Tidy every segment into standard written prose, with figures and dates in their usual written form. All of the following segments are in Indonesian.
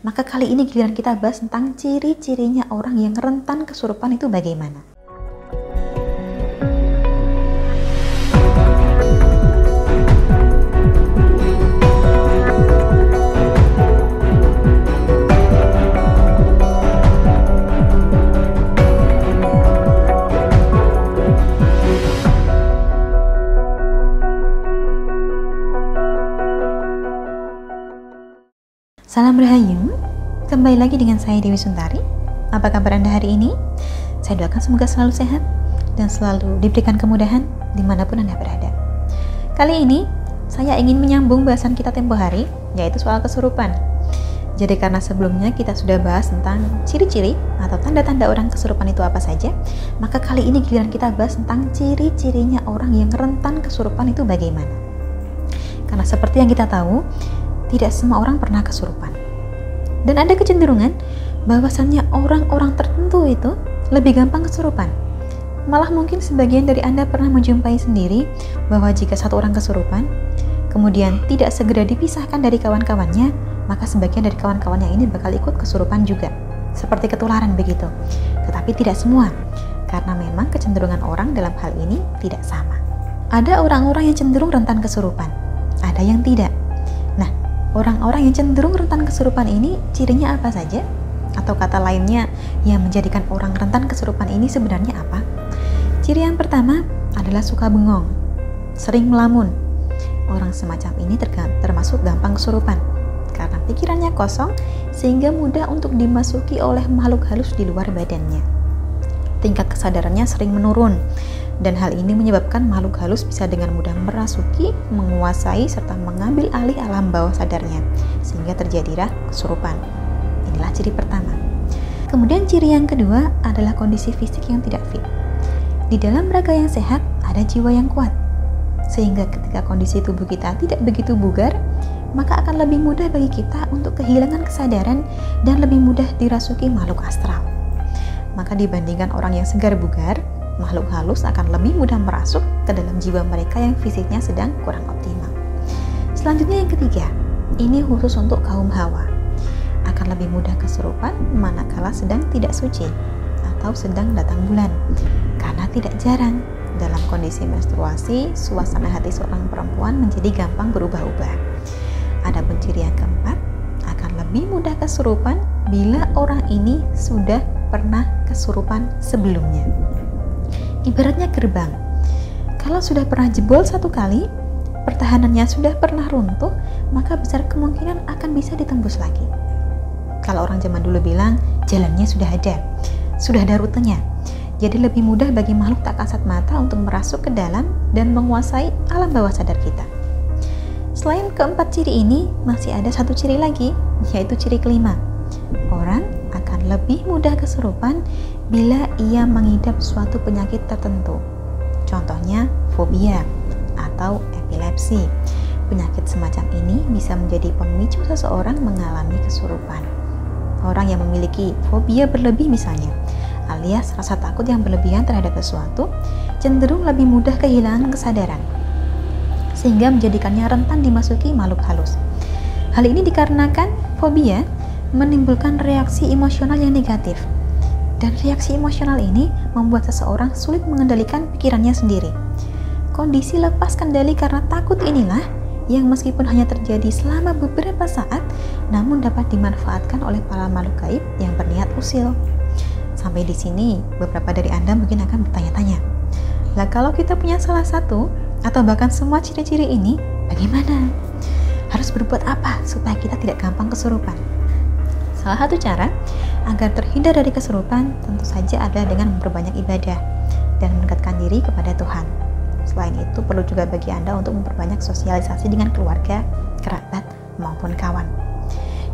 Maka kali ini giliran kita bahas tentang ciri-cirinya orang yang rentan kesurupan itu bagaimana. Salam Rahayu, kembali lagi dengan saya Dewi Suntari. Apa kabar Anda hari ini? Saya doakan semoga selalu sehat dan selalu diberikan kemudahan dimanapun Anda berada. Kali ini saya ingin menyambung bahasan kita tempo hari, yaitu soal kesurupan. Jadi karena sebelumnya kita sudah bahas tentang ciri-ciri atau tanda-tanda orang kesurupan itu apa saja, maka kali ini giliran kita bahas tentang ciri-cirinya orang yang rentan kesurupan itu bagaimana. Karena seperti yang kita tahu, tidak semua orang pernah kesurupan. Dan ada kecenderungan bahwasannya orang-orang tertentu itu lebih gampang kesurupan. Malah mungkin sebagian dari Anda pernah menjumpai sendiri bahwa jika satu orang kesurupan, kemudian tidak segera dipisahkan dari kawan-kawannya, maka sebagian dari kawan-kawannya ini bakal ikut kesurupan juga. Seperti ketularan begitu. Tetapi tidak semua, karena memang kecenderungan orang dalam hal ini tidak sama. Ada orang-orang yang cenderung rentan kesurupan, ada yang tidak. Nah, orang-orang yang cenderung rentan kesurupan ini cirinya apa saja? Atau kata lainnya yang menjadikan orang rentan kesurupan ini sebenarnya apa? Ciri yang pertama adalah suka bengong, sering melamun. Orang semacam ini termasuk gampang kesurupan karena pikirannya kosong sehingga mudah untuk dimasuki oleh makhluk halus di luar badannya. Tingkat kesadarannya sering menurun. Dan hal ini menyebabkan makhluk halus bisa dengan mudah merasuki, menguasai, serta mengambil alih alam bawah sadarnya, sehingga terjadilah kesurupan. Inilah ciri pertama. Kemudian ciri yang kedua adalah kondisi fisik yang tidak fit. Di dalam raga yang sehat, ada jiwa yang kuat. Sehingga ketika kondisi tubuh kita tidak begitu bugar, maka akan lebih mudah bagi kita untuk kehilangan kesadaran dan lebih mudah dirasuki makhluk astral. Maka dibandingkan orang yang segar bugar, makhluk halus akan lebih mudah merasuk ke dalam jiwa mereka yang fisiknya sedang kurang optimal. Selanjutnya yang ketiga, ini khusus untuk kaum hawa. Akan lebih mudah kesurupan manakala sedang tidak suci atau sedang datang bulan. Karena tidak jarang dalam kondisi menstruasi, suasana hati seorang perempuan menjadi gampang berubah-ubah. Adapun ciri yang keempat, akan lebih mudah kesurupan bila orang ini sudah pernah kesurupan sebelumnya. Ibaratnya gerbang, kalau sudah pernah jebol satu kali, pertahanannya sudah pernah runtuh, maka besar kemungkinan akan bisa ditembus lagi. Kalau orang zaman dulu bilang, jalannya sudah ada rutenya. Jadi lebih mudah bagi makhluk tak kasat mata untuk merasuk ke dalam dan menguasai alam bawah sadar kita. Selain keempat ciri ini, masih ada satu ciri lagi, yaitu ciri kelima. Orang akan lebih mudah kesurupan bila ia mengidap suatu penyakit tertentu. Contohnya fobia atau epilepsi. Penyakit semacam ini bisa menjadi pemicu seseorang mengalami kesurupan. Orang yang memiliki fobia berlebih misalnya, alias rasa takut yang berlebihan terhadap sesuatu, cenderung lebih mudah kehilangan kesadaran, sehingga menjadikannya rentan dimasuki makhluk halus. Hal ini dikarenakan fobia menimbulkan reaksi emosional yang negatif. Dan reaksi emosional ini membuat seseorang sulit mengendalikan pikirannya sendiri. Kondisi lepas kendali karena takut inilah yang meskipun hanya terjadi selama beberapa saat, namun dapat dimanfaatkan oleh para makhluk gaib yang berniat usil. Sampai di sini, beberapa dari Anda mungkin akan bertanya-tanya, lah kalau kita punya salah satu atau bahkan semua ciri-ciri ini, bagaimana? Harus berbuat apa supaya kita tidak gampang kesurupan? Salah satu cara agar terhindar dari kesurupan tentu saja adalah dengan memperbanyak ibadah dan mendekatkan diri kepada Tuhan. Selain itu, perlu juga bagi Anda untuk memperbanyak sosialisasi dengan keluarga, kerabat, maupun kawan.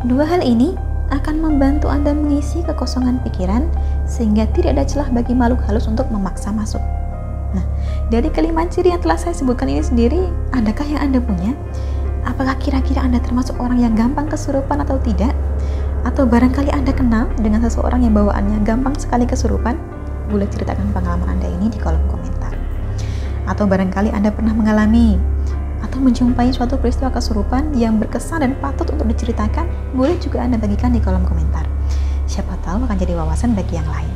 Dua hal ini akan membantu Anda mengisi kekosongan pikiran sehingga tidak ada celah bagi makhluk halus untuk memaksa masuk. Nah, dari kelima ciri yang telah saya sebutkan ini sendiri, adakah yang Anda punya? Apakah kira-kira Anda termasuk orang yang gampang kesurupan atau tidak? Atau barangkali Anda kenal dengan seseorang yang bawaannya gampang sekali kesurupan? Boleh ceritakan pengalaman Anda ini di kolom komentar. Atau barangkali Anda pernah mengalami atau menjumpai suatu peristiwa kesurupan yang berkesan dan patut untuk diceritakan, boleh juga Anda bagikan di kolom komentar. Siapa tahu akan jadi wawasan bagi yang lain.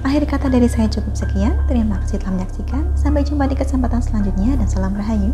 Akhir kata dari saya cukup sekian. Terima kasih telah menyaksikan. Sampai jumpa di kesempatan selanjutnya dan salam rahayu.